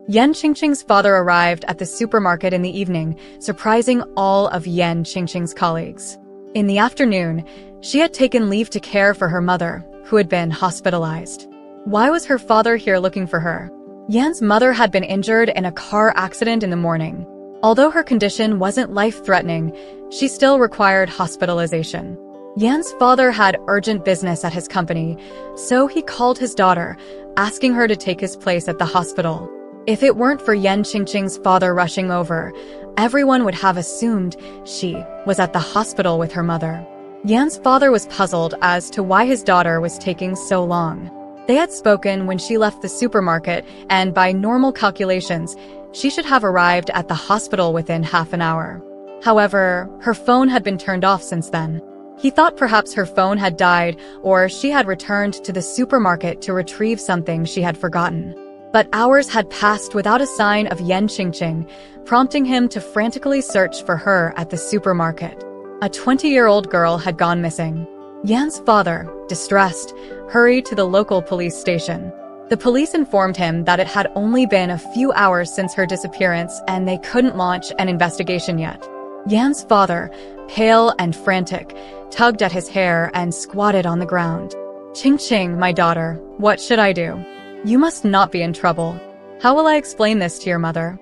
Yan Qingqing's father arrived at the supermarket in the evening, surprising all of Yan Qingqing's colleagues. In the afternoon, she had taken leave to care for her mother, who had been hospitalized. Why was her father here looking for her? Yan's mother had been injured in a car accident in the morning. Although her condition wasn't life-threatening, she still required hospitalization. Yan's father had urgent business at his company, so he called his daughter, asking her to take his place at the hospital. If it weren't for Yan Qingqing's father rushing over, everyone would have assumed she was at the hospital with her mother. Yan's father was puzzled as to why his daughter was taking so long. They had spoken when she left the supermarket, and by normal calculations, she should have arrived at the hospital within half an hour. However, her phone had been turned off since then. He thought perhaps her phone had died or she had returned to the supermarket to retrieve something she had forgotten. But hours had passed without a sign of Yan Qingqing, prompting him to frantically search for her at the supermarket. A 20-year-old girl had gone missing. Yan's father, distressed, hurried to the local police station. The police informed him that it had only been a few hours since her disappearance and they couldn't launch an investigation yet. Yan's father, pale and frantic, tugged at his hair and squatted on the ground. "Qingqing, my daughter, what should I do? You must not be in trouble. How will I explain this to your mother?"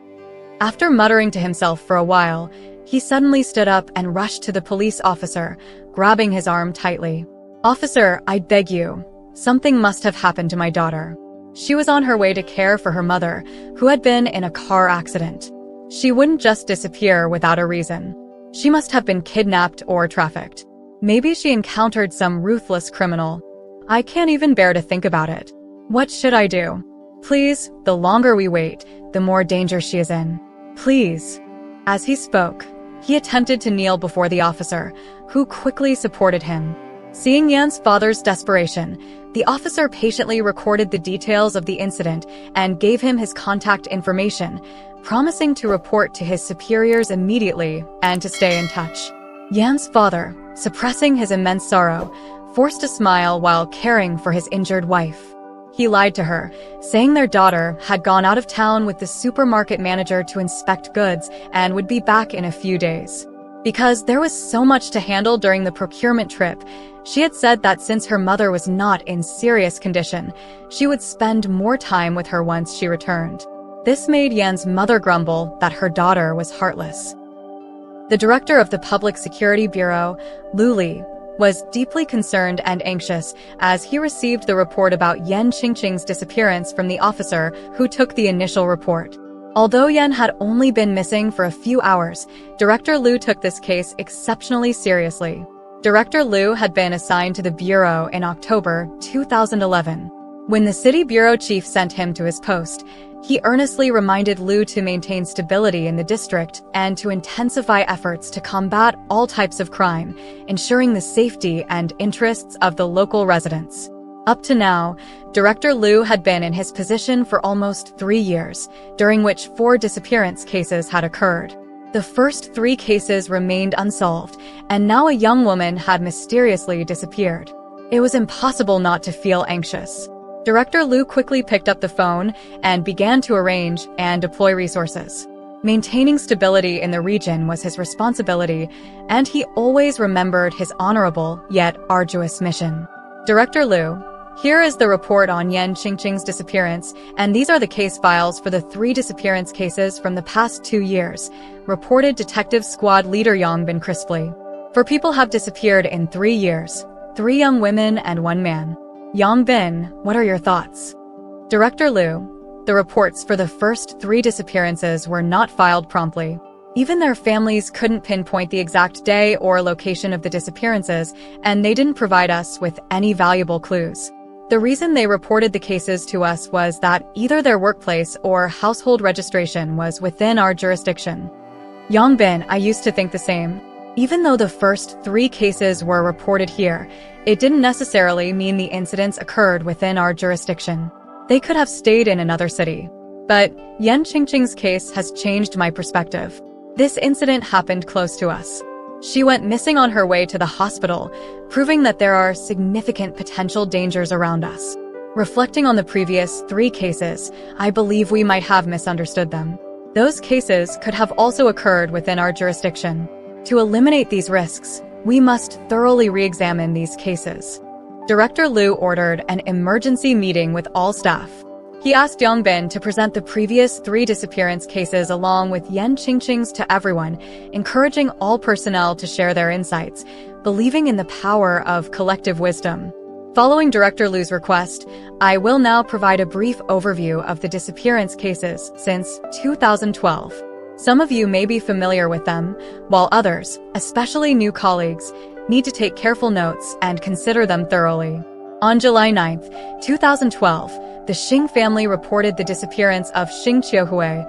After muttering to himself for a while, he suddenly stood up and rushed to the police officer, grabbing his arm tightly. "Officer, I beg you. Something must have happened to my daughter. She was on her way to care for her mother, who had been in a car accident. She wouldn't just disappear without a reason. She must have been kidnapped or trafficked. Maybe she encountered some ruthless criminal. I can't even bear to think about it. What should I do? Please, the longer we wait, the more danger she is in. Please." As he spoke, he attempted to kneel before the officer, who quickly supported him. Seeing Yan's father's desperation, the officer patiently recorded the details of the incident and gave him his contact information, promising to report to his superiors immediately and to stay in touch. Yan's father, suppressing his immense sorrow, forced a smile while caring for his injured wife. He lied to her, saying their daughter had gone out of town with the supermarket manager to inspect goods and would be back in a few days. Because there was so much to handle during the procurement trip, she had said that since her mother was not in serious condition, she would spend more time with her once she returned. This made Yan's mother grumble that her daughter was heartless. The director of the Public Security Bureau, Lu Li, was deeply concerned and anxious as he received the report about Yan Qingqing's disappearance from the officer who took the initial report. Although Yan had only been missing for a few hours, Director Lu took this case exceptionally seriously. Director Lu had been assigned to the bureau in October 2011. When the city bureau chief sent him to his post, he earnestly reminded Lu to maintain stability in the district and to intensify efforts to combat all types of crime, ensuring the safety and interests of the local residents. Up to now, Director Lu had been in his position for almost 3 years, during which 4 disappearance cases had occurred. The first 3 cases remained unsolved, and now a young woman had mysteriously disappeared. It was impossible not to feel anxious. Director Lu quickly picked up the phone and began to arrange and deploy resources. Maintaining stability in the region was his responsibility, and he always remembered his honorable yet arduous mission. Director Lu, here is the report on Yan Qingqing's disappearance, and these are the case files for the 3 disappearance cases from the past 2 years, reported Detective Squad Leader Yang Bin crisply. 4 people have disappeared in 3 years, 3 young women and 1 man. Yang Bin, what are your thoughts? Director Lu, the reports for the first 3 disappearances were not filed promptly. Even their families couldn't pinpoint the exact day or location of the disappearances, and they didn't provide us with any valuable clues. The reason they reported the cases to us was that either their workplace or household registration was within our jurisdiction. Yang Bin, I used to think the same. Even though the first 3 cases were reported here, it didn't necessarily mean the incidents occurred within our jurisdiction. They could have stayed in another city. But Yan Qingqing's case has changed my perspective. This incident happened close to us. She went missing on her way to the hospital, proving that there are significant potential dangers around us. Reflecting on the previous 3 cases, I believe we might have misunderstood them. Those cases could have also occurred within our jurisdiction. To eliminate these risks, we must thoroughly re-examine these cases. Director Liu ordered an emergency meeting with all staff. He asked Yongbin to present the previous 3 disappearance cases along with Yan Qingqing's to everyone, encouraging all personnel to share their insights, believing in the power of collective wisdom. Following Director Liu's request, I will now provide a brief overview of the disappearance cases since 2012. Some of you may be familiar with them, while others, especially new colleagues, need to take careful notes and consider them thoroughly. On July 9, 2012, the Xing family reported the disappearance of Xing Qiuhui,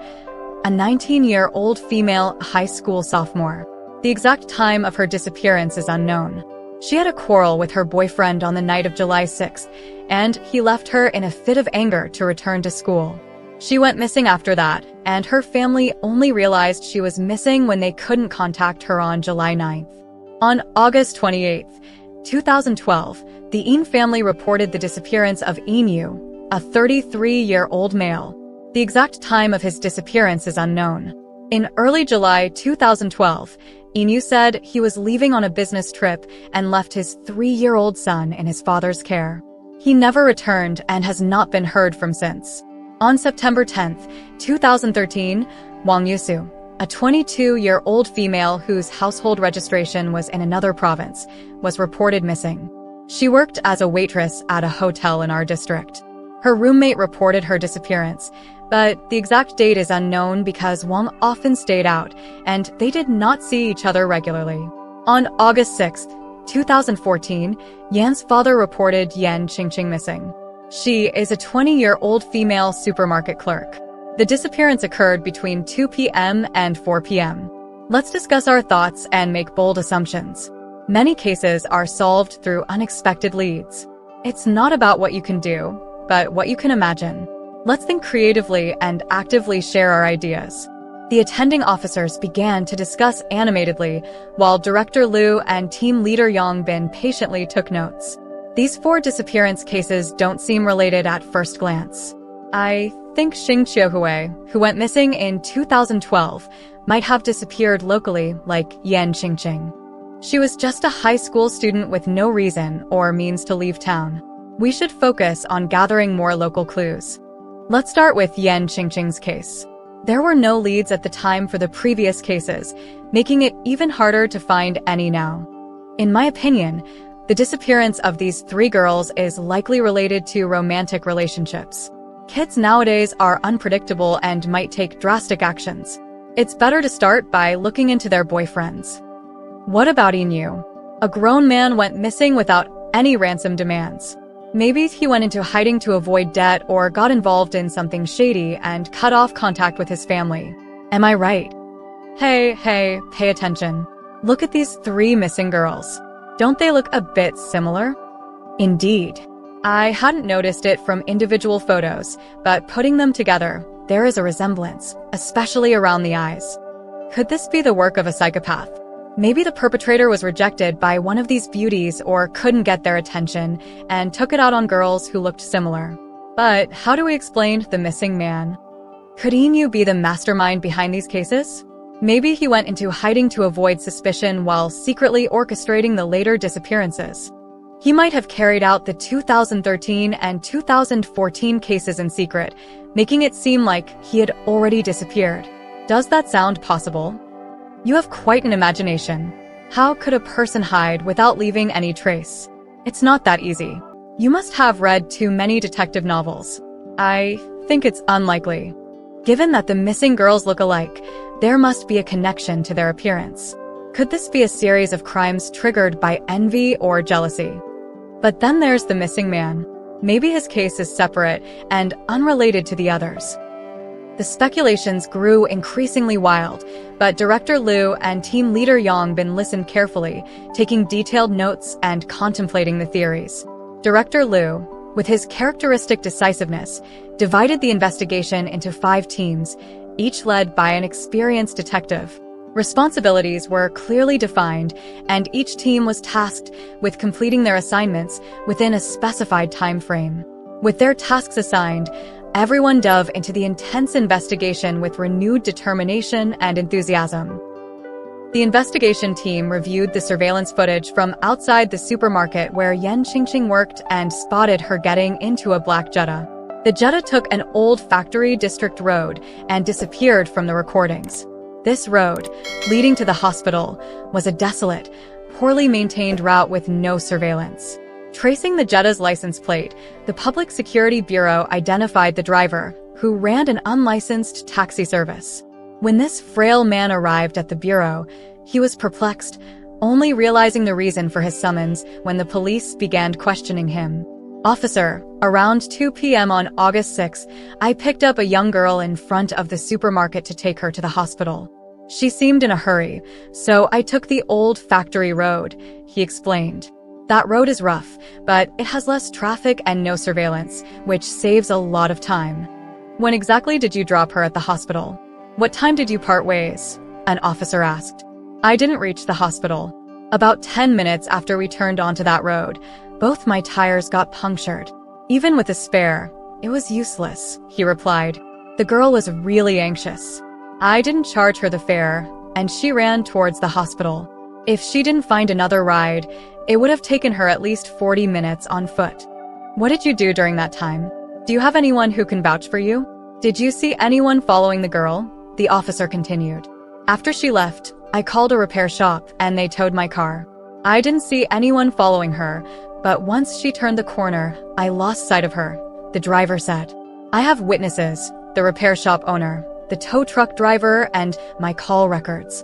a 19-year-old female high school sophomore. The exact time of her disappearance is unknown. She had a quarrel with her boyfriend on the night of July 6th, and he left her in a fit of anger to return to school. She went missing after that, and her family only realized she was missing when they couldn't contact her on July 9th. On August 28, 2012, the Yin family reported the disappearance of Yin, a 33-year-old male. The exact time of his disappearance is unknown. In early July 2012, Yin said he was leaving on a business trip and left his 3-year-old son in his father's care. He never returned and has not been heard from since. On September 10, 2013, Wang Yusu, a 22-year-old female whose household registration was in another province, was reported missing. She worked as a waitress at a hotel in our district. Her roommate reported her disappearance, but the exact date is unknown because Wang often stayed out, and they did not see each other regularly. On August 6, 2014, Yan's father reported Yan Qingqing missing. She is a 20-year-old female supermarket clerk. The disappearance occurred between 2 p.m. and 4 p.m. Let's discuss our thoughts and make bold assumptions. Many cases are solved through unexpected leads. It's not about what you can do, but what you can imagine. Let's think creatively and actively share our ideas. The attending officers began to discuss animatedly, while Director Liu and team leader Yang Bin patiently took notes. These 4 disappearance cases don't seem related at first glance. I think Xing Qiuhui, who went missing in 2012, might have disappeared locally like Yan Qingqing. She was just a high school student with no reason or means to leave town. We should focus on gathering more local clues. Let's start with Yan Qingqing's case. There were no leads at the time for the previous cases, making it even harder to find any now. In my opinion, the disappearance of these 3 girls is likely related to romantic relationships. Kids nowadays are unpredictable and might take drastic actions. It's better to start by looking into their boyfriends. What about Inu? A grown man went missing without any ransom demands. Maybe he went into hiding to avoid debt or got involved in something shady and cut off contact with his family. Am I right? Hey, pay attention. Look at these 3 missing girls. Don't they look a bit similar? Indeed. I hadn't noticed it from individual photos, but putting them together, there is a resemblance, especially around the eyes. Could this be the work of a psychopath? Maybe the perpetrator was rejected by one of these beauties or couldn't get their attention and took it out on girls who looked similar. But how do we explain the missing man? Could Inu be the mastermind behind these cases? Maybe he went into hiding to avoid suspicion while secretly orchestrating the later disappearances. He might have carried out the 2013 and 2014 cases in secret, making it seem like he had already disappeared. Does that sound possible? You have quite an imagination. How could a person hide without leaving any trace? It's not that easy. You must have read too many detective novels. I think it's unlikely. Given that the missing girls look alike, there must be a connection to their appearance. Could this be a series of crimes triggered by envy or jealousy? But then there's the missing man. Maybe his case is separate and unrelated to the others. The speculations grew increasingly wild, but Director Liu and team leader Yang Bin listened carefully, taking detailed notes and contemplating the theories. Director Liu, with his characteristic decisiveness, divided the investigation into 5 teams, each led by an experienced detective. Responsibilities were clearly defined, and each team was tasked with completing their assignments within a specified time frame. With their tasks assigned, everyone dove into the intense investigation with renewed determination and enthusiasm. The investigation team reviewed the surveillance footage from outside the supermarket where Yan Qingqing worked and spotted her getting into a black Jetta. The Jetta took an old factory district road and disappeared from the recordings. This road, leading to the hospital, was a desolate, poorly maintained route with no surveillance. Tracing the Jetta's license plate, the Public Security Bureau identified the driver, who ran an unlicensed taxi service. When this frail man arrived at the bureau, he was perplexed, only realizing the reason for his summons when the police began questioning him. "Officer, around 2 p.m. on August 6, I picked up a young girl in front of the supermarket to take her to the hospital. She seemed in a hurry, so I took the old factory road," he explained. "That road is rough, but it has less traffic and no surveillance, which saves a lot of time." "When exactly did you drop her at the hospital? What time did you part ways?" an officer asked. "I didn't reach the hospital. About 10 minutes after we turned onto that road, both my tires got punctured. Even with a spare, it was useless," he replied. The girl was really anxious. "I didn't charge her the fare, and she ran towards the hospital. If she didn't find another ride, it would have taken her at least 40 minutes on foot." "What did you do during that time? Do you have anyone who can vouch for you? Did you see anyone following the girl?" the officer continued. "After she left, I called a repair shop and they towed my car. I didn't see anyone following her, but once she turned the corner, I lost sight of her," the driver said. "I have witnesses, the repair shop owner, the tow truck driver, and my call records."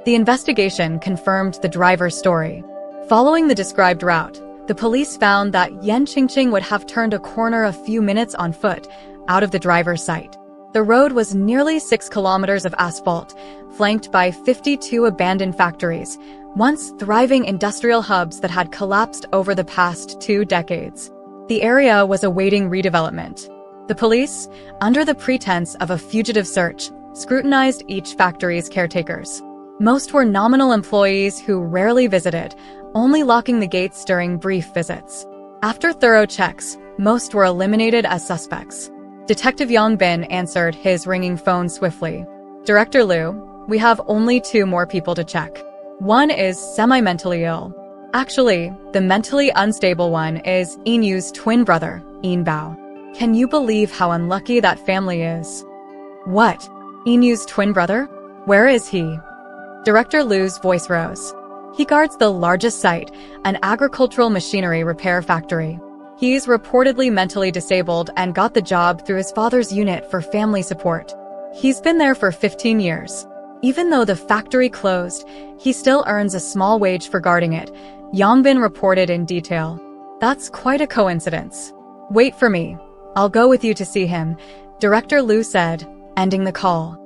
The investigation confirmed the driver's story. Following the described route, the police found that Yan Qingqing would have turned a corner a few minutes on foot, out of the driver's sight. The road was nearly 6 kilometers of asphalt, flanked by 52 abandoned factories, once thriving industrial hubs that had collapsed over the past 2 decades. The area was awaiting redevelopment. The police, under the pretense of a fugitive search, scrutinized each factory's caretakers. Most were nominal employees who rarely visited, only locking the gates during brief visits. After thorough checks, most were eliminated as suspects. Detective Yang Bin answered his ringing phone swiftly. "Director Liu, we have only 2 more people to check. One is semi-mentally ill. Actually, the mentally unstable one is Yinyu's twin brother, Yin Bao. Can you believe how unlucky that family is?" "What? Yinyu's twin brother? Where is he?" Director Liu's voice rose. "He guards the largest site, an agricultural machinery repair factory. He's reportedly mentally disabled and got the job through his father's unit for family support. He's been there for 15 years. Even though the factory closed, he still earns a small wage for guarding it," Yang Bin reported in detail. "That's quite a coincidence. Wait for me. I'll go with you to see him," Director Liu said, ending the call.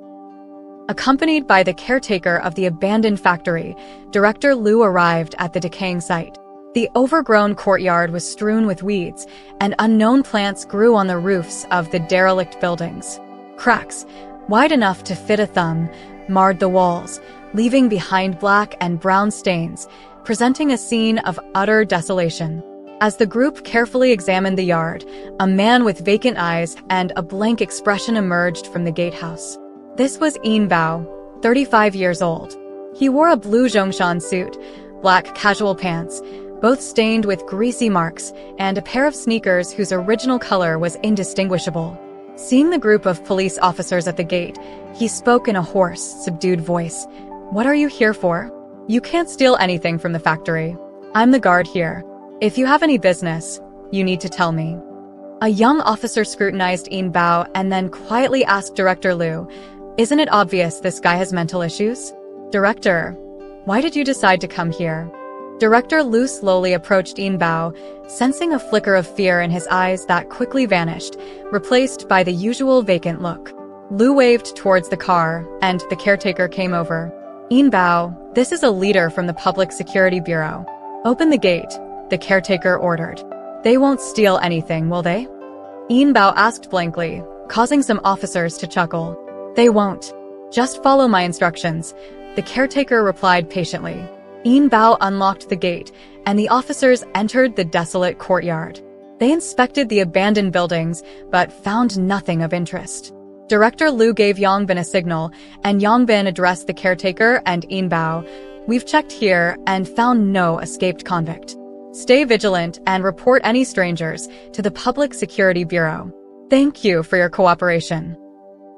Accompanied by the caretaker of the abandoned factory, Director Liu arrived at the decaying site. The overgrown courtyard was strewn with weeds, and unknown plants grew on the roofs of the derelict buildings. Cracks, wide enough to fit a thumb, marred the walls, leaving behind black and brown stains, presenting a scene of utter desolation. As the group carefully examined the yard, a man with vacant eyes and a blank expression emerged from the gatehouse. This was Yin Bao, 35 years old. He wore a blue Zhongshan suit, black casual pants, both stained with greasy marks, and a pair of sneakers whose original color was indistinguishable. Seeing the group of police officers at the gate, he spoke in a hoarse, subdued voice. "What are you here for? You can't steal anything from the factory. I'm the guard here. If you have any business, you need to tell me." A young officer scrutinized Yin Bao and then quietly asked Director Liu, "Isn't it obvious this guy has mental issues?" "Director, why did you decide to come here?" Director Liu slowly approached Yin Bao, sensing a flicker of fear in his eyes that quickly vanished, replaced by the usual vacant look. Liu waved towards the car, and the caretaker came over. "Yin Bao, this is a leader from the Public Security Bureau. Open the gate," the caretaker ordered. "They won't steal anything, will they?" Yin Bao asked blankly, causing some officers to chuckle. "They won't. Just follow my instructions," the caretaker replied patiently. Yin Bao unlocked the gate, and the officers entered the desolate courtyard. They inspected the abandoned buildings, but found nothing of interest. Director Liu gave Yongbin a signal, and Yongbin addressed the caretaker and Yinbao. "We've checked here and found no escaped convict. Stay vigilant and report any strangers to the Public Security Bureau. Thank you for your cooperation."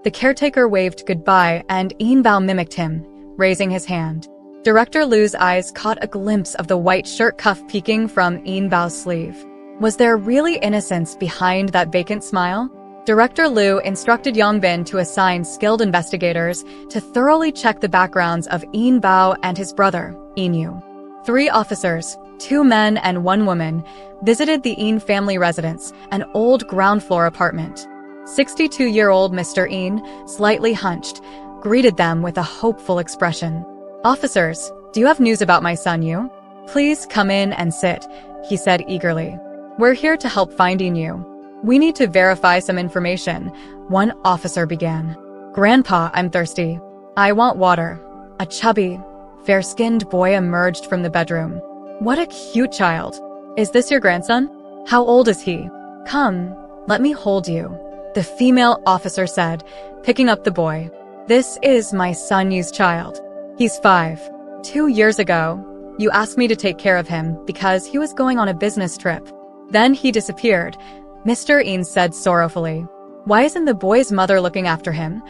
The caretaker waved goodbye and Yinbao mimicked him, raising his hand. Director Liu's eyes caught a glimpse of the white shirt cuff peeking from Yinbao's sleeve. Was there really innocence behind that vacant smile? Director Liu instructed Yongbin to assign skilled investigators to thoroughly check the backgrounds of Yinbao and his brother, Yinyu. 3 officers, 2 men and 1 woman, visited the Yin family residence, an old ground-floor apartment. 62-year-old Mr. Yin, slightly hunched, greeted them with a hopeful expression. "Officers, do you have news about my son Yu? Please come in and sit," he said eagerly. "We're here to help find Yu. We need to verify some information," one officer began. "Grandpa, I'm thirsty. I want water." A chubby, fair-skinned boy emerged from the bedroom. "What a cute child. Is this your grandson? How old is he? Come, let me hold you," the female officer said, picking up the boy. "This is my son Yu's child. He's 5. 2 years ago, you asked me to take care of him because he was going on a business trip. Then he disappeared," Mr. Yin said sorrowfully. "Why isn't the boy's mother looking after him?"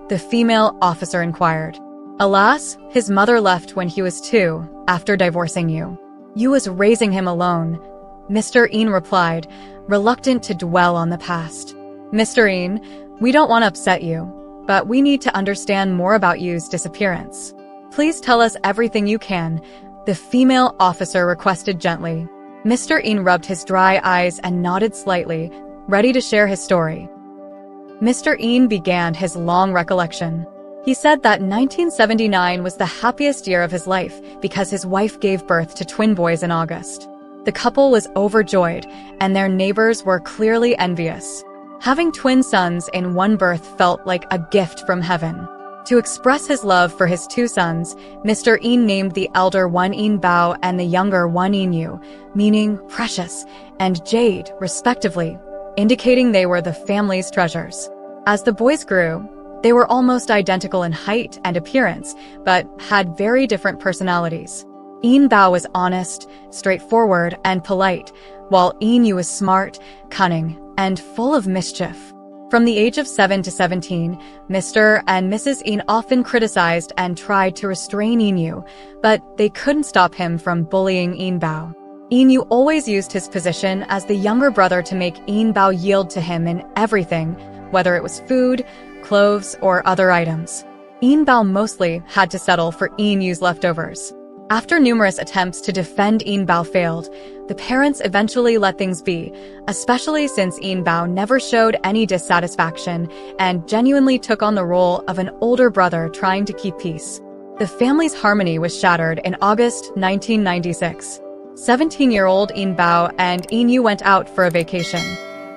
the female officer inquired. "Alas, his mother left when he was 2, after divorcing you. You was raising him alone," Mr. Yin replied, reluctant to dwell on the past. "Mr. Yin, we don't want to upset you, but we need to understand more about Yu's disappearance. Please tell us everything you can," the female officer requested gently. Mr. Yin rubbed his dry eyes and nodded slightly, ready to share his story. Mr. Yin began his long recollection. He said that 1979 was the happiest year of his life because his wife gave birth to twin boys in August. The couple was overjoyed, and their neighbors were clearly envious. Having twin sons in one birth felt like a gift from heaven. To express his love for his 2 sons, Mr. Yin named the elder one Yinbao and the younger one Yinyu, meaning precious and jade, respectively, indicating they were the family's treasures. As the boys grew, they were almost identical in height and appearance, but had very different personalities. Yinbao was honest, straightforward, and polite, while Yinyu was smart, cunning, and full of mischief. From the age of 7 to 17, Mr. and Mrs. Yin often criticized and tried to restrain Yinyu, but they couldn't stop him from bullying Yinbao. Yinyu always used his position as the younger brother to make Yinbao yield to him in everything, whether it was food, clothes, or other items. Yinbao mostly had to settle for Yinyu's leftovers. After numerous attempts to defend Yinbao failed, the parents eventually let things be, especially since Yinbao never showed any dissatisfaction and genuinely took on the role of an older brother trying to keep peace. The family's harmony was shattered in August 1996. 17-year-old Yinbao and Yinyu went out for a vacation.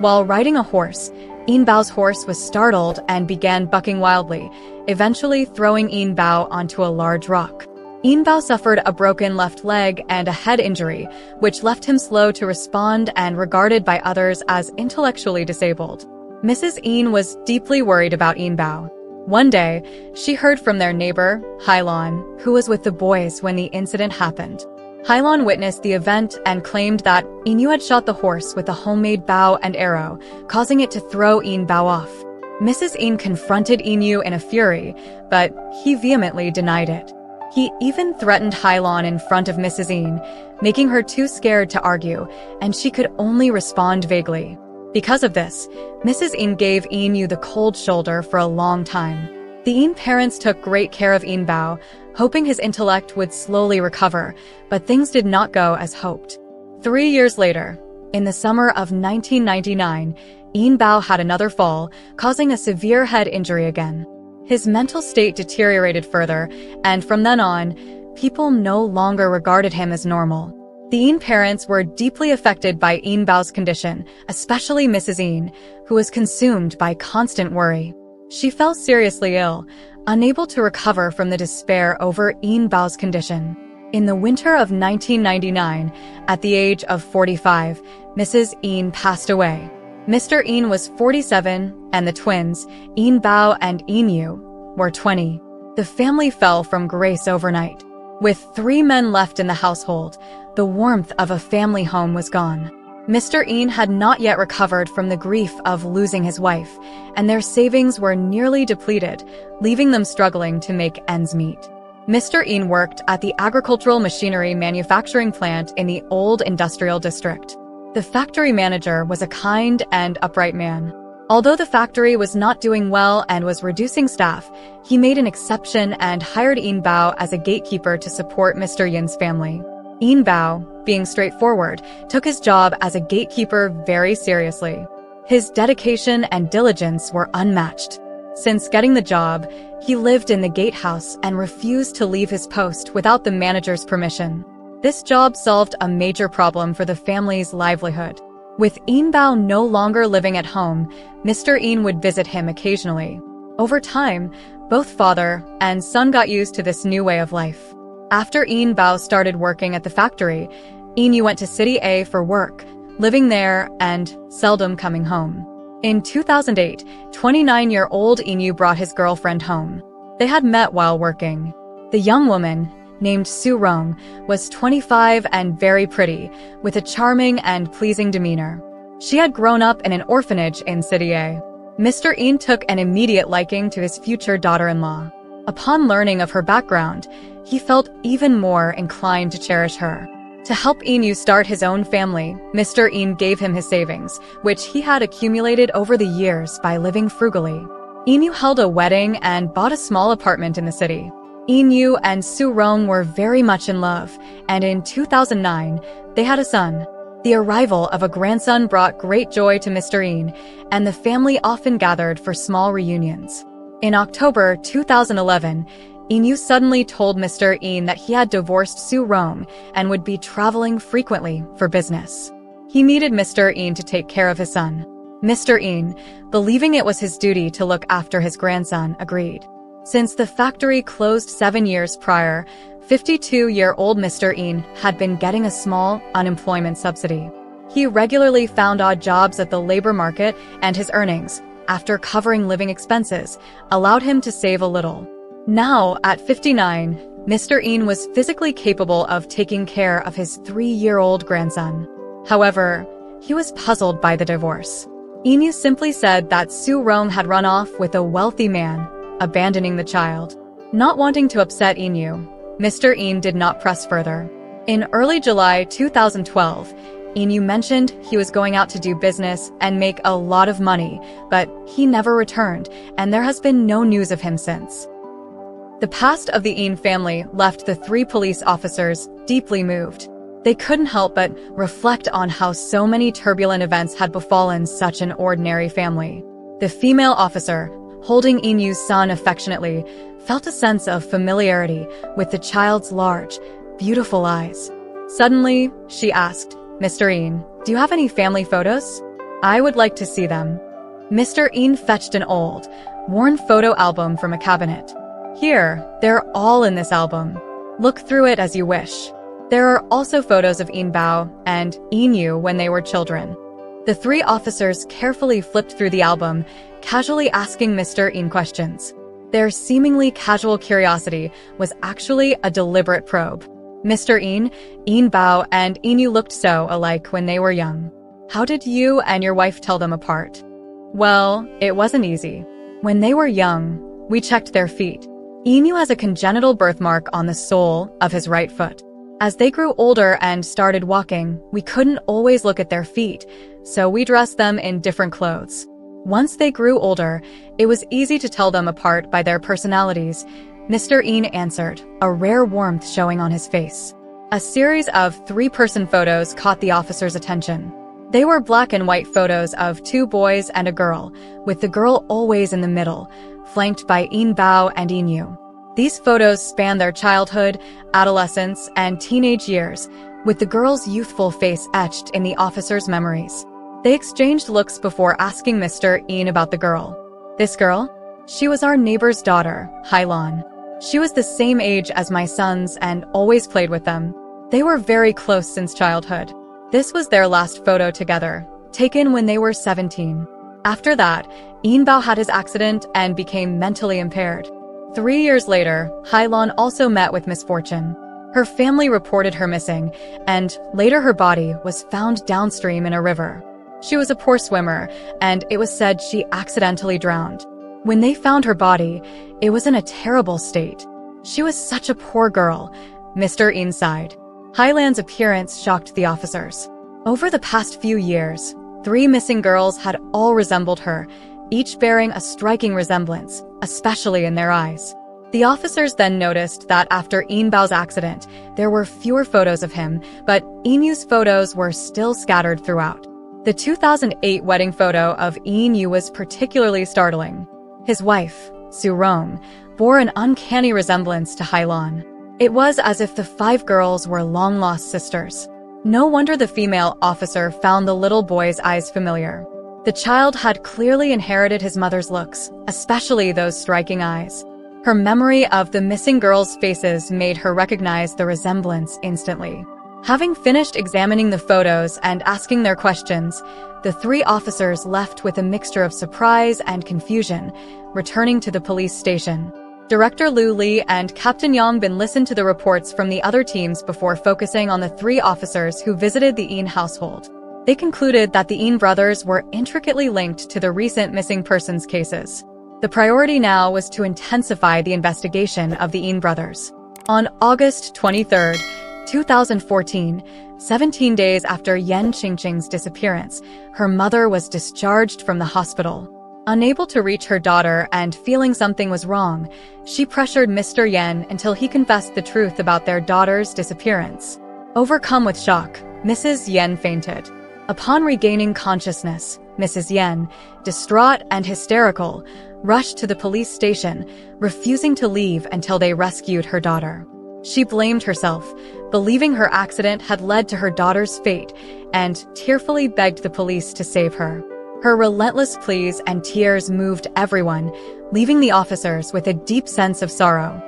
While riding a horse, Yinbao's horse was startled and began bucking wildly, eventually throwing Yinbao onto a large rock. Yinbao suffered a broken left leg and a head injury, which left him slow to respond and regarded by others as intellectually disabled. Mrs. Yin was deeply worried about Yinbao. One day, she heard from their neighbor, Hailon, who was with the boys when the incident happened. Hailon witnessed the event and claimed that Yinyu had shot the horse with a homemade bow and arrow, causing it to throw Yinbao off. Mrs. Yin confronted Yinyu in a fury, but he vehemently denied it. He even threatened Hailon in front of Mrs. Yin, making her too scared to argue, and she could only respond vaguely. Because of this, Mrs. Yin gave Yinyu the cold shoulder for a long time. The Yin parents took great care of Yinbao, hoping his intellect would slowly recover, but things did not go as hoped. 3 years later, in the summer of 1999, Yinbao had another fall, causing a severe head injury again. His mental state deteriorated further, and from then on, people no longer regarded him as normal. The Yin parents were deeply affected by Yinbao's condition, especially Mrs. Yin, who was consumed by constant worry. She fell seriously ill, unable to recover from the despair over Yinbao's condition. In the winter of 1999, at the age of 45, Mrs. Een passed away. Mr. Een was 47, and the twins, Een Bao and Een Yu, were 20. The family fell from grace overnight. With 3 men left in the household, the warmth of a family home was gone. Mr. Een had not yet recovered from the grief of losing his wife, and their savings were nearly depleted, leaving them struggling to make ends meet. Mr. Een worked at the agricultural machinery manufacturing plant in the old industrial district. The factory manager was a kind and upright man. Although the factory was not doing well and was reducing staff, he made an exception and hired Een Bao as a gatekeeper to support Mr. Yin's family. Een Bao, being straightforward, took his job as a gatekeeper very seriously. His dedication and diligence were unmatched. Since getting the job, he lived in the gatehouse and refused to leave his post without the manager's permission. This job solved a major problem for the family's livelihood. With Een Bao no longer living at home, Mr. Een would visit him occasionally. Over time, both father and son got used to this new way of life. After Een Bao started working at the factory, Een Yu went to City A for work, living there and seldom coming home. In 2008, 29-year-old Een Yu brought his girlfriend home. They had met while working. The young woman, named Su Rong, was 25 and very pretty, with a charming and pleasing demeanor. She had grown up in an orphanage in City A. Mr. Een took an immediate liking to his future daughter-in-law. Upon learning of her background, he felt even more inclined to cherish her. To help Een Yu start his own family, Mr. Een gave him his savings, which he had accumulated over the years by living frugally. Een Yu held a wedding and bought a small apartment in the city. Een Yu and Su Rong were very much in love, and in 2009, they had a son. The arrival of a grandson brought great joy to Mr. Een, and the family often gathered for small reunions. In October 2011, Een Yu suddenly told Mr. Een that he had divorced Su Rong and would be traveling frequently for business. He needed Mr. Een to take care of his son. Mr. Een, believing it was his duty to look after his grandson, agreed. Since the factory closed 7 years prior, 52-year-old Mr. Een had been getting a small unemployment subsidy. He regularly found odd jobs at the labor market, and his earnings, after covering living expenses, allowed him to save a little. Now, at 59, Mr. Een was physically capable of taking care of his 3-year-old grandson. However, he was puzzled by the divorce. Een Yu simply said that Su Rong had run off with a wealthy man, abandoning the child. Not wanting to upset Een Yu, Mr. Een did not press further. In early July 2012, Een Yu mentioned he was going out to do business and make a lot of money, but he never returned, and there has been no news of him since. The past of the Een family left the 3 police officers deeply moved. They couldn't help but reflect on how so many turbulent events had befallen such an ordinary family. The female officer, holding Een Yu's son affectionately, felt a sense of familiarity with the child's large, beautiful eyes. Suddenly, she asked, "Mr. Een, do you have any family photos? I would like to see them." Mr. Een fetched an old, worn photo album from a cabinet. "Here, they're all in this album. Look through it as you wish." There are also photos of Een Bao and Een Yu when they were children. The 3 officers carefully flipped through the album, casually asking Mr. Een questions. Their seemingly casual curiosity was actually a deliberate probe. Mr. Een Bao, and Een Yu looked so alike when they were young. How did you and your wife tell them apart? Well, it wasn't easy. When they were young, we checked their feet. Een Yu has a congenital birthmark on the sole of his right foot. As they grew older and started walking, we couldn't always look at their feet, so we dressed them in different clothes. Once they grew older, it was easy to tell them apart by their personalities, Mr. Een answered, a rare warmth showing on his face. A series of 3-person photos caught the officer's attention. They were black and white photos of 2 boys and a girl, with the girl always in the middle, flanked by Een Bao and Een Yu. These photos span their childhood, adolescence, and teenage years, with the girl's youthful face etched in the officer's memories. They exchanged looks before asking Mr. Een about the girl. "This girl? She was our neighbor's daughter, Hailan. She was the same age as my sons and always played with them. They were very close since childhood. This was their last photo together, taken when they were 17. After that, Yin Bao had his accident and became mentally impaired. 3 years later, Hailan also met with misfortune. Her family reported her missing, and later her body was found downstream in a river. She was a poor swimmer, and it was said she accidentally drowned. When they found her body, it was in a terrible state. She was such a poor girl, Mr. Yin sighed. Hailan's appearance shocked the officers. Over the past few years, 3 missing girls had all resembled her, each bearing a striking resemblance, especially in their eyes. The officers then noticed that after Yin Bao's accident, there were fewer photos of him, but Yin Yu's photos were still scattered throughout. The 2008 wedding photo of Yin Yu was particularly startling. His wife, Su Rong, bore an uncanny resemblance to Hailan. It was as if the 5 girls were long-lost sisters. No wonder the female officer found the little boy's eyes familiar. The child had clearly inherited his mother's looks, especially those striking eyes. Her memory of the missing girls' faces made her recognize the resemblance instantly. Having finished examining the photos and asking their questions, the 3 officers left with a mixture of surprise and confusion, returning to the police station. Director Liu Li and Captain Yang Bin listened to the reports from the other teams before focusing on the 3 officers who visited the Yin household. They concluded that the Yin brothers were intricately linked to the recent missing persons cases. The priority now was to intensify the investigation of the Yin brothers. On August 23, 2014, 17 days after Yan Qingqing's disappearance, her mother was discharged from the hospital. Unable to reach her daughter and feeling something was wrong, she pressured Mr. Yan until he confessed the truth about their daughter's disappearance. Overcome with shock, Mrs. Yan fainted. Upon regaining consciousness, Mrs. Yan, distraught and hysterical, rushed to the police station, refusing to leave until they rescued her daughter. She blamed herself, believing her accident had led to her daughter's fate, and tearfully begged the police to save her. Her relentless pleas and tears moved everyone, leaving the officers with a deep sense of sorrow.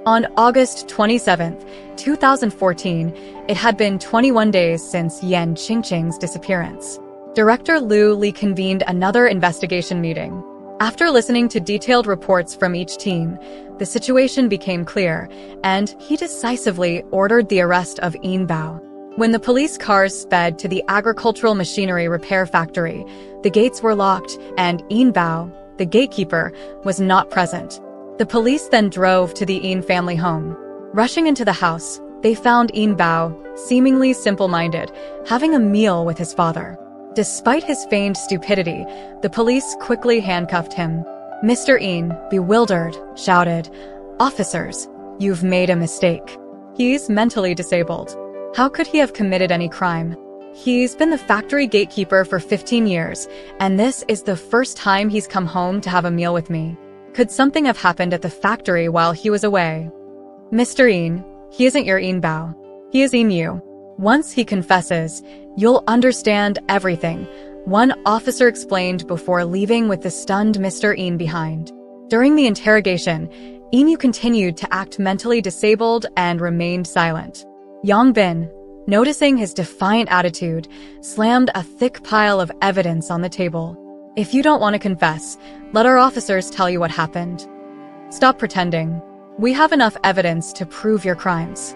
On August 27, 2014, it had been 21 days since Yan Qingqing's disappearance. Director Liu Li convened another investigation meeting. After listening to detailed reports from each team, the situation became clear, and he decisively ordered the arrest of Yin Bao. When the police cars sped to the agricultural machinery repair factory, the gates were locked, and Yin Bao, the gatekeeper, was not present. The police then drove to the Yin family home. Rushing into the house, they found Yin Bao, seemingly simple-minded, having a meal with his father. Despite his feigned stupidity, the police quickly handcuffed him. Mr. Yin, bewildered, shouted, "Officers, you've made a mistake. He's mentally disabled. How could he have committed any crime? He's been the factory gatekeeper for 15 years, and this is the first time he's come home to have a meal with me. Could something have happened at the factory while he was away? Mr. Yin, he isn't your Yin Bao. He is Yin Yu. Once he confesses, you'll understand everything," one officer explained before leaving with the stunned Mr. Yin behind. During the interrogation, Yin Yu continued to act mentally disabled and remained silent. Yang Bin, noticing his defiant attitude, slammed a thick pile of evidence on the table. "If you don't want to confess, let our officers tell you what happened. Stop pretending. We have enough evidence to prove your crimes.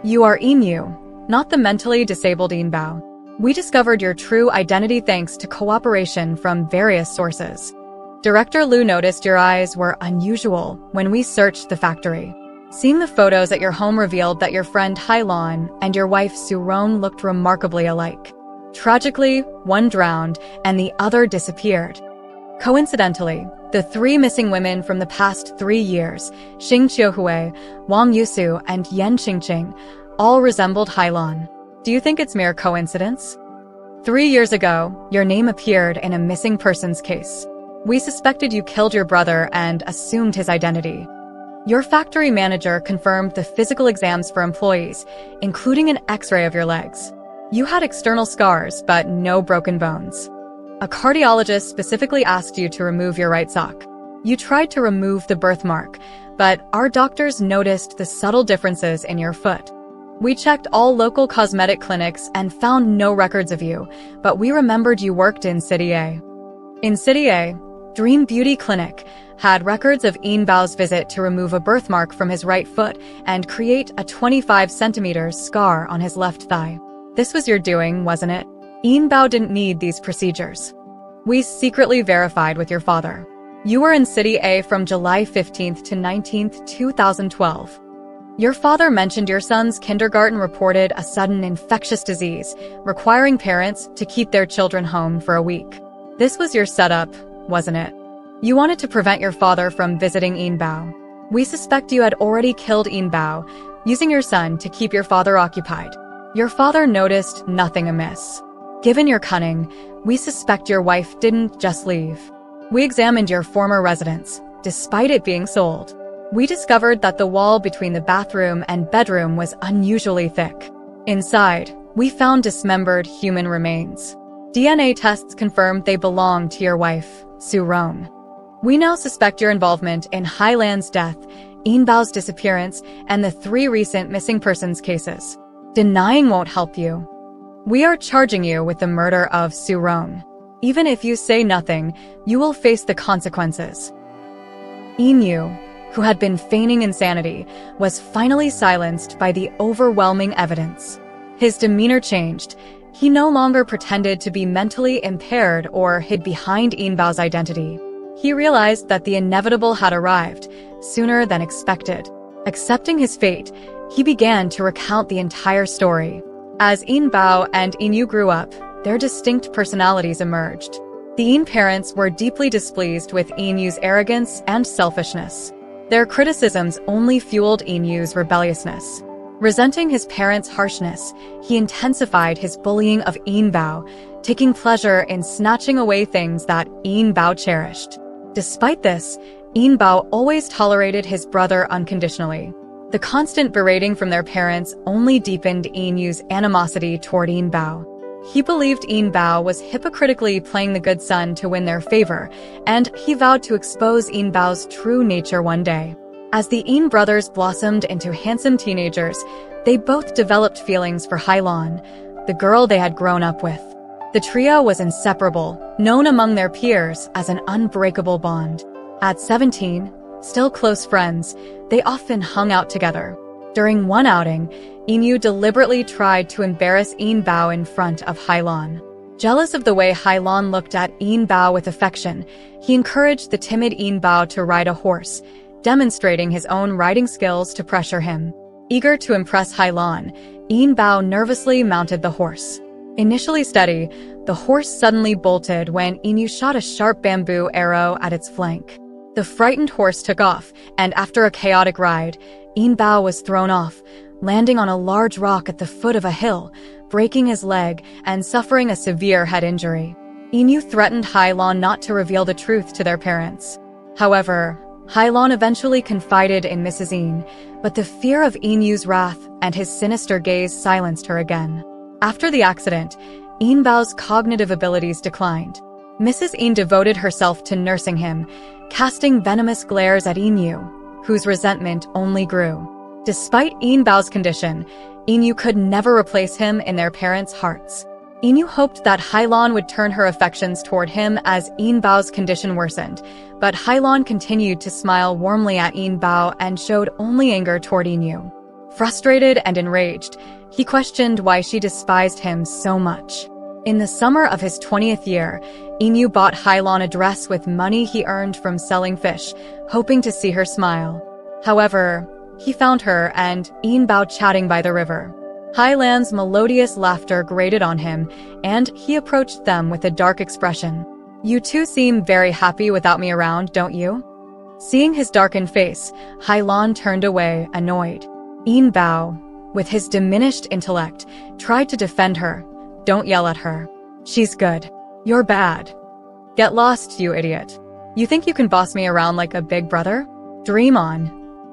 You are Yin Yu, not the mentally disabled Yin Bao. We discovered your true identity thanks to cooperation from various sources. Director Liu noticed your eyes were unusual when we searched the factory. Seeing the photos at your home revealed that your friend Hailan and your wife Su Rong looked remarkably alike. Tragically, one drowned and the other disappeared. Coincidentally, the 3 missing women from the past 3 years, Xing Qiuhui, Wang Yusu, and Yan Qingqing, all resembled Hailan. Do you think it's mere coincidence? 3 years ago, your name appeared in a missing persons case. We suspected you killed your brother and assumed his identity. Your factory manager confirmed the physical exams for employees, including an X-ray of your legs. You had external scars, but no broken bones. A cardiologist specifically asked you to remove your right sock. You tried to remove the birthmark, but our doctors noticed the subtle differences in your foot. We checked all local cosmetic clinics and found no records of you, but we remembered you worked in City A. In City A, Dream Beauty Clinic had records of Ian Bao's visit to remove a birthmark from his right foot and create a 25 centimeters scar on his left thigh. This was your doing, wasn't it? Ian Bao didn't need these procedures. We secretly verified with your father. You were in City A from July 15th to 19th, 2012. Your father mentioned your son's kindergarten reported a sudden infectious disease, requiring parents to keep their children home for a week. This was your setup, wasn't it? You wanted to prevent your father from visiting Ian Bao. We suspect you had already killed Ian Bao, using your son to keep your father occupied. Your father noticed nothing amiss. Given your cunning, we suspect your wife didn't just leave. We examined your former residence, despite it being sold. We discovered that the wall between the bathroom and bedroom was unusually thick. Inside, we found dismembered human remains. DNA tests confirmed they belonged to your wife, Su Rong. We now suspect your involvement in Highland's death, Ian Bao's disappearance, and the 3 recent missing persons cases. Denying won't help you. We are charging you with the murder of Su Rong. Even if you say nothing, you will face the consequences. Ian Yu, who had been feigning insanity, was finally silenced by the overwhelming evidence. His demeanor changed. He no longer pretended to be mentally impaired or hid behind Ian Bao's identity. He realized that the inevitable had arrived, sooner than expected. Accepting his fate, he began to recount the entire story. As Ian Bao and Ian Yu grew up, their distinct personalities emerged. The Ian parents were deeply displeased with Ian Yu's arrogance and selfishness. Their criticisms only fueled Ian Yu's rebelliousness. Resenting his parents' harshness, he intensified his bullying of Ian Bao, taking pleasure in snatching away things that Ian Bao cherished. Despite this, Ian Bao always tolerated his brother unconditionally. The constant berating from their parents only deepened Ian Yu's animosity toward Ian Bao. He believed Ian Bao was hypocritically playing the good son to win their favor, and he vowed to expose Ian Bao's true nature one day. As the Ian brothers blossomed into handsome teenagers, they both developed feelings for Hailan, the girl they had grown up with. The trio was inseparable, known among their peers as an unbreakable bond. At 17, still close friends, they often hung out together. During one outing, Ian Yu deliberately tried to embarrass Ian Bao in front of Hailan. Jealous of the way Hailan looked at Ian Bao with affection, he encouraged the timid Ian Bao to ride a horse, demonstrating his own riding skills to pressure him. Eager to impress Hailan, Ian Bao nervously mounted the horse. Initially steady, the horse suddenly bolted when Ian Yu shot a sharp bamboo arrow at its flank. The frightened horse took off, and after a chaotic ride, Ian Bao was thrown off, landing on a large rock at the foot of a hill, breaking his leg and suffering a severe head injury. Ian Yu threatened Hailan not to reveal the truth to their parents. However, Hailan eventually confided in Mrs. Ian, but the fear of Ian Yu's wrath and his sinister gaze silenced her again. After the accident, Ian Bao's cognitive abilities declined. Mrs. Ian devoted herself to nursing him, casting venomous glares at Ian Yu, whose resentment only grew. Despite Ian Bao's condition, Ian Yu could never replace him in their parents' hearts. Ian Yu hoped that Hailan would turn her affections toward him as Ian Bao's condition worsened, but Hailan continued to smile warmly at Ian Bao and showed only anger toward Ian Yu. Frustrated and enraged, he questioned why she despised him so much. In the summer of his 20th year, Ian Yu bought Hailan a dress with money he earned from selling fish, hoping to see her smile. However, he found her and Ian Bao chatting by the river. Hailan's melodious laughter grated on him, and he approached them with a dark expression. "You two seem very happy without me around, don't you?" Seeing his darkened face, Hailan turned away, annoyed. Ian Bao, with his diminished intellect, tried to defend her. "Don't yell at her. She's good. You're bad. Get lost, you idiot. You think you can boss me around like a big brother? Dream on."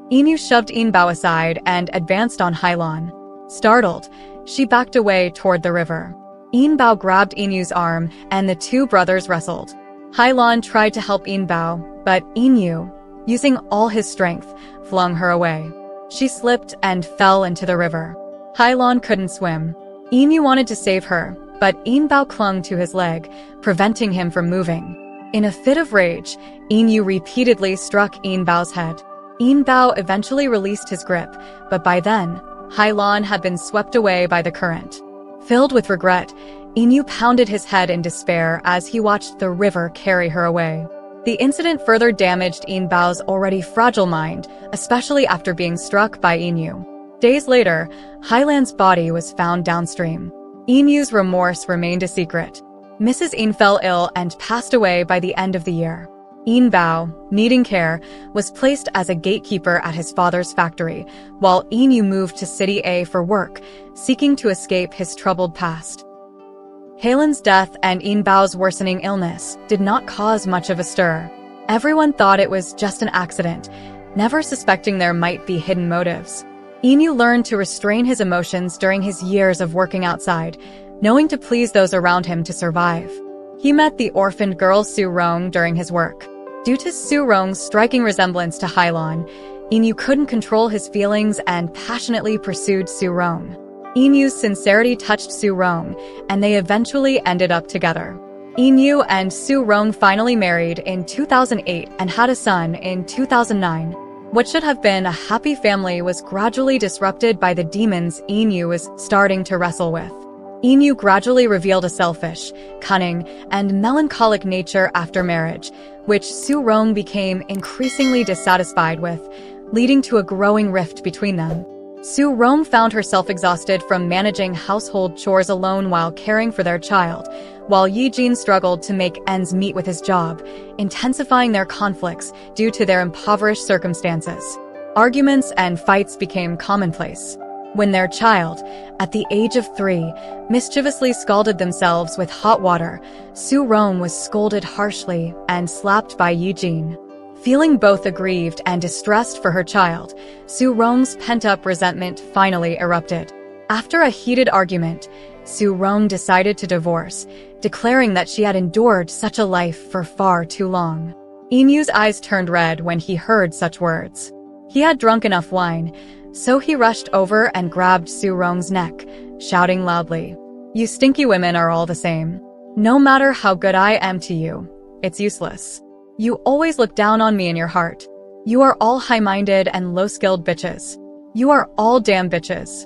Ian Yu shoved Ian Bao aside and advanced on Hailan. Startled, she backed away toward the river. Ian Bao grabbed Ian Yu's arm, and the two brothers wrestled. Hailan tried to help Ian Bao, but Ian Yu, using all his strength, flung her away. She slipped and fell into the river. Hailon couldn't swim. Inu wanted to save her, but Inbao clung to his leg, preventing him from moving. In a fit of rage, Inu repeatedly struck Inbao's head. Inbao eventually released his grip, but by then, Hailon had been swept away by the current. Filled with regret, Inu pounded his head in despair as he watched the river carry her away. The incident further damaged Inbao's already fragile mind, especially after being struck by Inu. Days later, Hailon's body was found downstream. Inu's remorse remained a secret. Mrs. In fell ill and passed away by the end of the year. Inbao, needing care, was placed as a gatekeeper at his father's factory, while Inu moved to City A for work, seeking to escape his troubled past. Hailon's death and Inbao's worsening illness did not cause much of a stir. Everyone thought it was just an accident, never suspecting there might be hidden motives. Inu learned to restrain his emotions during his years of working outside, knowing to please those around him to survive. He met the orphaned girl Su Rong during his work. Due to Su Rong's striking resemblance to Hailon, Inu couldn't control his feelings and passionately pursued Su Rong. Inu's sincerity touched Su Rong, and they eventually ended up together. Inu and Su Rong finally married in 2008 and had a son in 2009. What should have been a happy family was gradually disrupted by the demons Inu was starting to wrestle with. Inu gradually revealed a selfish, cunning, and melancholic nature after marriage, which Su Rong became increasingly dissatisfied with, leading to a growing rift between them. Su Rong found herself exhausted from managing household chores alone while caring for their child, while Yijin struggled to make ends meet with his job, intensifying their conflicts due to their impoverished circumstances. Arguments and fights became commonplace. When their child, at the age of 3, mischievously scalded themselves with hot water, Su Rong was scolded harshly and slapped by Yijin. Feeling both aggrieved and distressed for her child, Su Rong's pent-up resentment finally erupted. After a heated argument, Su Rong decided to divorce, declaring that she had endured such a life for far too long. Inu's eyes turned red when he heard such words. He had drunk enough wine, so he rushed over and grabbed Su Rong's neck, shouting loudly, "You stinky women are all the same. No matter how good I am to you, it's useless. You always look down on me in your heart. You are all high-minded and low-skilled bitches. You are all damn bitches."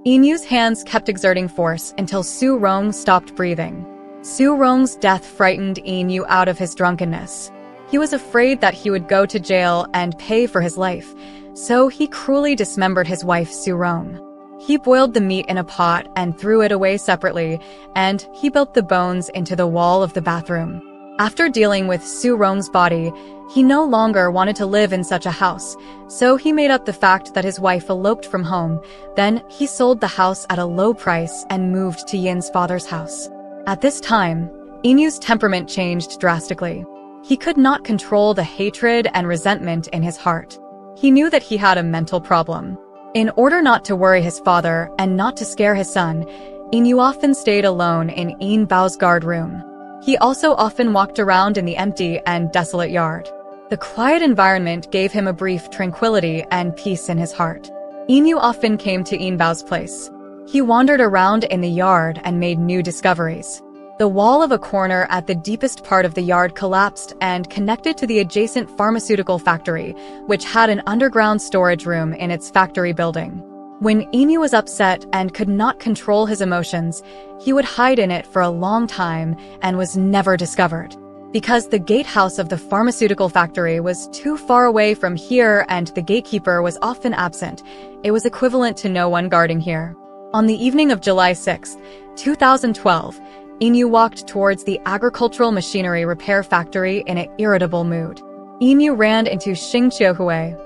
Inu's hands kept exerting force until Su Rong stopped breathing. Su Rong's death frightened Inu out of his drunkenness. He was afraid that he would go to jail and pay for his life, so he cruelly dismembered his wife Su Rong. He boiled the meat in a pot and threw it away separately, and he built the bones into the wall of the bathroom. After dealing with Su Rong's body, he no longer wanted to live in such a house, so he made up the fact that his wife eloped from home. Then he sold the house at a low price and moved to Yin's father's house. At this time, Inu's temperament changed drastically. He could not control the hatred and resentment in his heart. He knew that he had a mental problem. In order not to worry his father and not to scare his son, Inu often stayed alone in Inbao's guard room. He also often walked around in the empty and desolate yard. The quiet environment gave him a brief tranquility and peace in his heart. Inu often came to Inbao's place. He wandered around in the yard and made new discoveries. The wall of a corner at the deepest part of the yard collapsed and connected to the adjacent pharmaceutical factory, which had an underground storage room in its factory building. When Inu was upset and could not control his emotions, he would hide in it for a long time and was never discovered. Because the gatehouse of the pharmaceutical factory was too far away from here and the gatekeeper was often absent, it was equivalent to no one guarding here. On the evening of July 6, 2012, Inu walked towards the agricultural machinery repair factory in an irritable mood. Inu ran into Xing Qiuhui,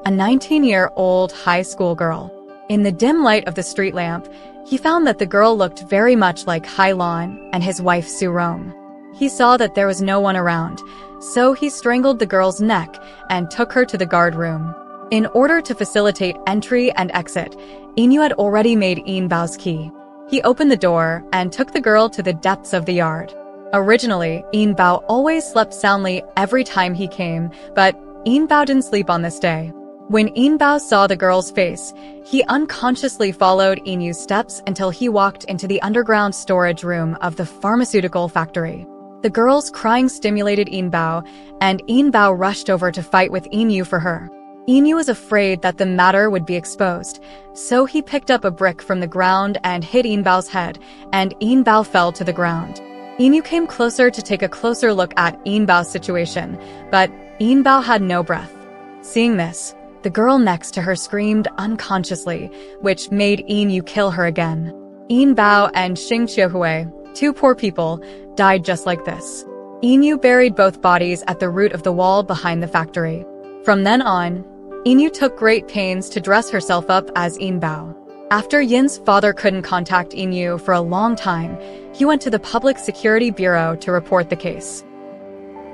a 19-year-old high school girl. In the dim light of the street lamp, he found that the girl looked very much like Hailon and his wife Su Rong. He saw that there was no one around, so he strangled the girl's neck and took her to the guard room. In order to facilitate entry and exit, Inu had already made Inbao's key. He opened the door and took the girl to the depths of the yard. Originally, Inbao always slept soundly every time he came, but Inbao didn't sleep on this day. When Inbao saw the girl's face, he unconsciously followed Inyu's steps until he walked into the underground storage room of the pharmaceutical factory. The girl's crying stimulated Inbao, and Inbao rushed over to fight with Inyu for her. Inyu was afraid that the matter would be exposed, so he picked up a brick from the ground and hit Inbao's head, and Inbao fell to the ground. Inyu came closer to take a closer look at Inbao's situation, but Inbao had no breath. Seeing this, the girl next to her screamed unconsciously, which made Inyu kill her again. Inbao and Xing Xiaohui, two poor people, died just like this. Inyu buried both bodies at the root of the wall behind the factory. From then on, Inyu took great pains to dress herself up as Inbao. After Yin's father couldn't contact Inyu for a long time, he went to the Public Security Bureau to report the case.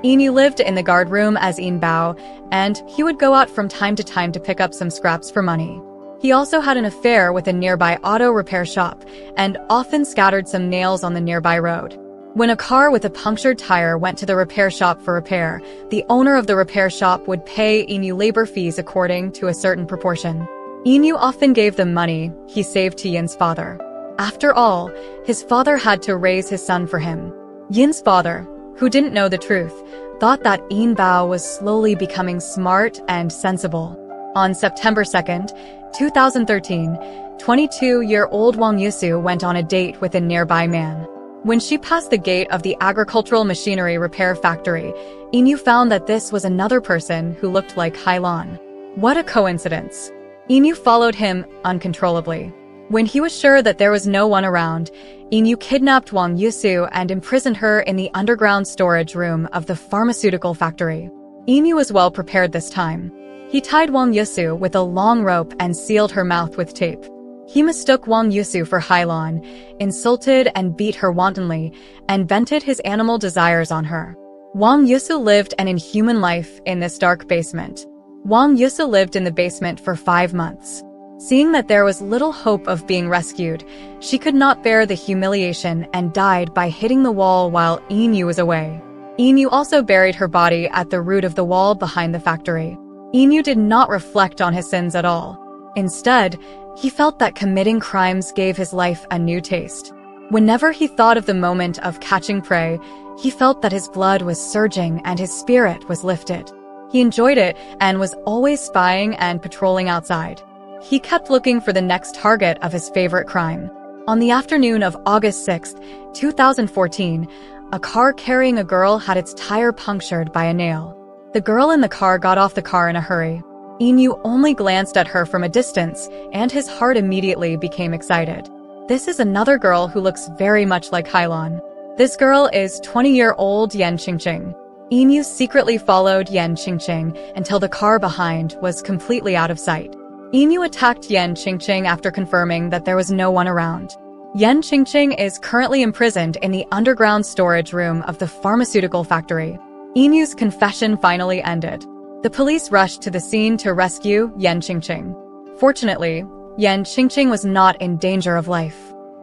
Inyu lived in the guard room as Inbao, and he would go out from time to time to pick up some scraps for money. He also had an affair with a nearby auto repair shop, and often scattered some nails on the nearby road. When a car with a punctured tire went to the repair shop for repair, the owner of the repair shop would pay Inyu labor fees according to a certain proportion. Inyu often gave them money he saved to Yin's father. After all, his father had to raise his son for him. Yin's father, who didn't know the truth, thought that Inbao was slowly becoming smart and sensible. On September 2nd, 2013, 22-year-old Wang Yusu went on a date with a nearby man. When she passed the gate of the agricultural machinery repair factory, Inyu found that this was another person who looked like Hailan. What a coincidence! Inyu followed him uncontrollably. When he was sure that there was no one around, Inyu kidnapped Wang Yusu and imprisoned her in the underground storage room of the pharmaceutical factory. Inyu was well prepared this time. He tied Wang Yusu with a long rope and sealed her mouth with tape. He mistook Wang Yusu for Hailan, insulted and beat her wantonly, and vented his animal desires on her. Wang Yusu lived an inhuman life in this dark basement. Wang Yusu lived in the basement for 5 months. Seeing that there was little hope of being rescued, she could not bear the humiliation and died by hitting the wall while Inyu was away. Inyu also buried her body at the root of the wall behind the factory. Inyu did not reflect on his sins at all. Instead, he felt that committing crimes gave his life a new taste. Whenever he thought of the moment of catching prey, he felt that his blood was surging and his spirit was lifted. He enjoyed it and was always spying and patrolling outside. He kept looking for the next target of his favorite crime. On the afternoon of August 6, 2014, a car carrying a girl had its tire punctured by a nail. The girl in the car got off the car in a hurry. Inyu only glanced at her from a distance, and his heart immediately became excited. This is another girl who looks very much like Hailan. This girl is 20-year-old Yan Qingqing. Inyu secretly followed Yan Qingqing until the car behind was completely out of sight. Inyu attacked Yan Qingqing after confirming that there was no one around. Yan Qingqing is currently imprisoned in the underground storage room of the pharmaceutical factory. Inyu's confession finally ended. The police rushed to the scene to rescue Yan Qingqing. Fortunately, Yan Qingqing was not in danger of life.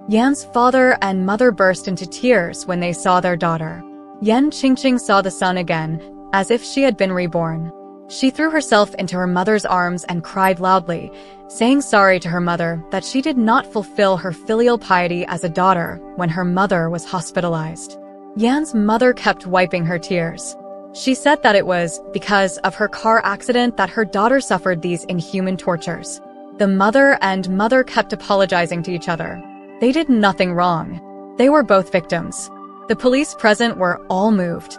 Yan's father and mother burst into tears when they saw their daughter. Yan Qingqing saw the sun again, as if she had been reborn. She threw herself into her mother's arms and cried loudly, saying sorry to her mother that she did not fulfill her filial piety as a daughter when her mother was hospitalized. Yan's mother kept wiping her tears. She said that it was because of her car accident that her daughter suffered these inhuman tortures. The mother and mother kept apologizing to each other. They did nothing wrong. They were both victims. The police present were all moved.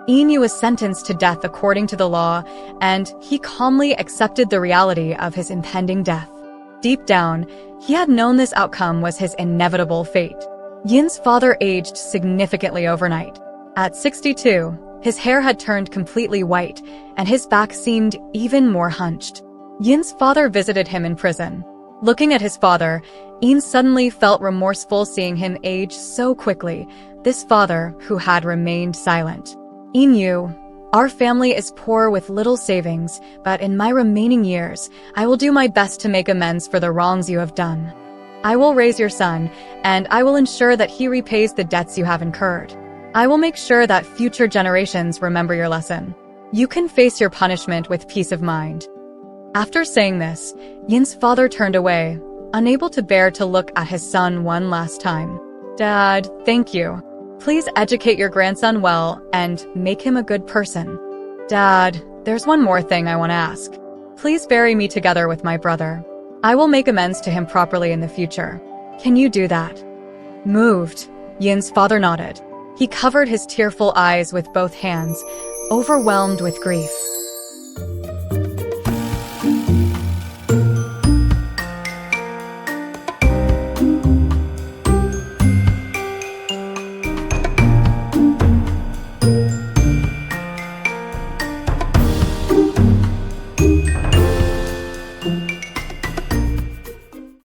Inyu was sentenced to death according to the law, and he calmly accepted the reality of his impending death. Deep down, he had known this outcome was his inevitable fate. Yin's father aged significantly overnight. At 62, his hair had turned completely white, and his back seemed even more hunched. Yin's father visited him in prison. Looking at his father, Yin suddenly felt remorseful seeing him age so quickly, this father who had remained silent. Inyu, our family is poor with little savings, but in my remaining years, I will do my best to make amends for the wrongs you have done. I will raise your son, and I will ensure that he repays the debts you have incurred. I will make sure that future generations remember your lesson. You can face your punishment with peace of mind. After saying this, Yin's father turned away, unable to bear to look at his son one last time. Dad, thank you. Please educate your grandson well and make him a good person. Dad, there's one more thing I want to ask. Please bury me together with my brother. I will make amends to him properly in the future. Can you do that? Moved, Yin's father nodded. He covered his tearful eyes with both hands, overwhelmed with grief.